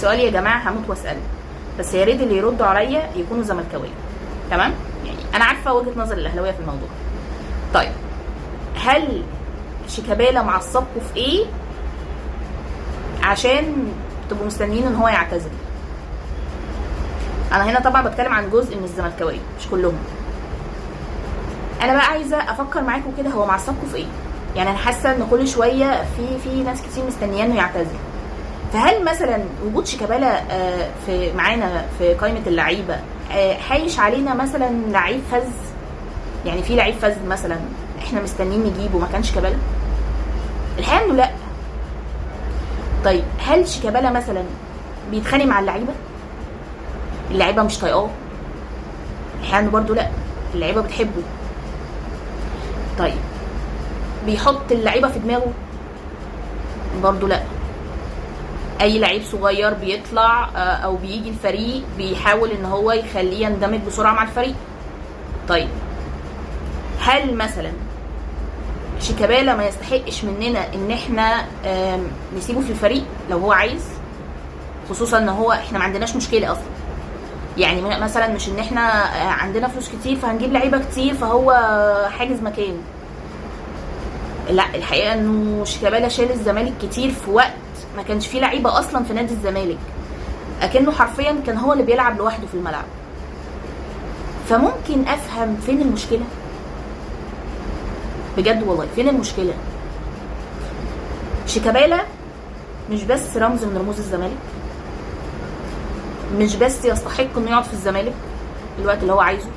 سؤال يا جماعه هموت واساله، بس يا ريت اللي يردوا عليا يكونوا زملكاويه. تمام؟ يعني انا عارفه وجهه نظر الاهلاويه في الموضوع. طيب هل شيكابالا معصبكم في ايه عشان تبقوا مستنيين ان هو يعتزل؟ انا هنا طبعا بتكلم عن جزء من الزملكاويه مش كلهم. انا بقى عايزه افكر معاكم كده، هو معصبكم في ايه؟ يعني انا حاسه ان كل شويه في ناس كتير مستنياه انه يعتزل. فهل مثلا وجود شيكابالا في معانا في قائمه اللعيبه حايش علينا مثلا لعيب فز؟ يعني في لعيب فز مثلا احنا مستنيين نجيبه ما كانش شيكابالا؟ الحقيقه انه لا. طيب هل شيكابالا مثلا بيتخانق مع اللعيبه مش طايقاه؟ الحقيقه انه برده لا، اللعيبه بتحبه. طيب بيحط اللعيبه في دماغه؟ برده لا. اي لعيب صغير بيطلع او بيجي الفريق بيحاول ان هو يخليه يندمج بسرعه مع الفريق. طيب هل مثلا شيكابالا ما يستحقش مننا ان احنا نسيبه في الفريق لو هو عايز؟ خصوصا ان هو احنا ما عندناش مشكله اصلا. يعني مثلا مش ان احنا عندنا فلوس كتير فهنجيب لعيبه كتير فهو حاجز مكان. لا، الحقيقه انه شيكابالا شال الزمالك كتير في وقت ما كانش فيه لعيبه اصلا في نادي الزمالك، اكنه حرفيا كان هو اللي بيلعب لوحده في الملعب. فممكن افهم فين المشكله بجد والله. فين المشكله؟ شيكابالا مش بس رمز من رموز الزمالك، مش بس يستحق انه يقعد في الزمالك الوقت اللي هو عايزه،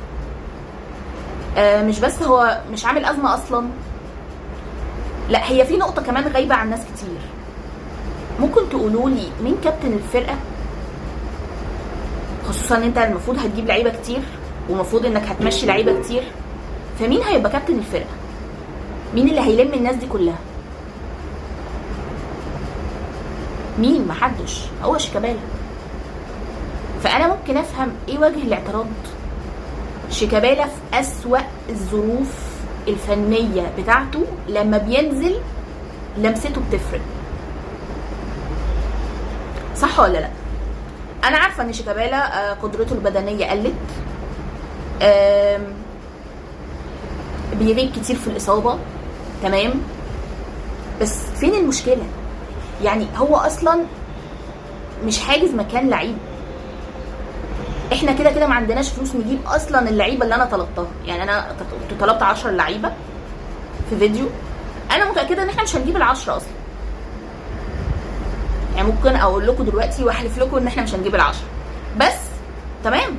مش بس هو مش عامل ازمه اصلا، لا هي في نقطه كمان غايبه عن ناس كتير. ممكن تقولوا لي مين كابتن الفرقه؟ خصوصا ان انت المفروض هتجيب لعيبه كتير ومفروض انك هتمشي لعيبه كتير، فمين هيبقى كابتن الفرقه؟ مين اللي هيلم الناس دي كلها؟ مين؟ محدش، هو شيكابالا. فانا ممكن افهم ايه وجه الاعتراض. شيكابالا في اسوأ الظروف الفنيه بتاعته لما بينزل لمسته بتفرق، صح ولا لا؟ انا عارفه ان شيكابالا قدرته البدنيه قلت، بيغيب كتير في الاصابه، تمام، بس فين المشكله؟ يعني هو اصلا مش حاجز مكان لعيب. احنا كده كده ما عندناش فلوس نجيب اصلا اللعيبه اللي انا طلبتها. يعني انا كنت طلبت 10 لعيبه في فيديو، انا متاكده ان احنا مش هنجيب ال10 اصلا. يعني ممكن اقول لكم دلوقتي واحلف لكم ان احنا مش هنجيب ال10، بس تمام،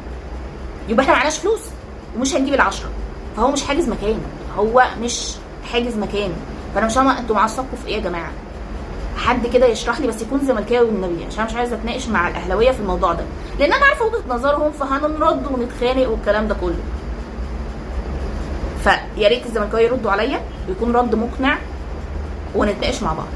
يبقى احنا معناش فلوس ومش هنجيب ال10. فهو مش حاجز مكان، هو مش حاجز مكان. فانا مش فاهمه انتوا معصبكم في ايه يا جماعه؟ حد كده يشرح لي، بس يكون زملكاوي والنبي، عشان مش عايزه اتناقش مع الاهلاويه في الموضوع ده، لان انا عارفه وجهه نظرهم فهنرد ونتخانق والكلام ده كله. فيا ريت الزملكاويه يردوا عليا ويكون رد مقنع ونتناقش مع بعض.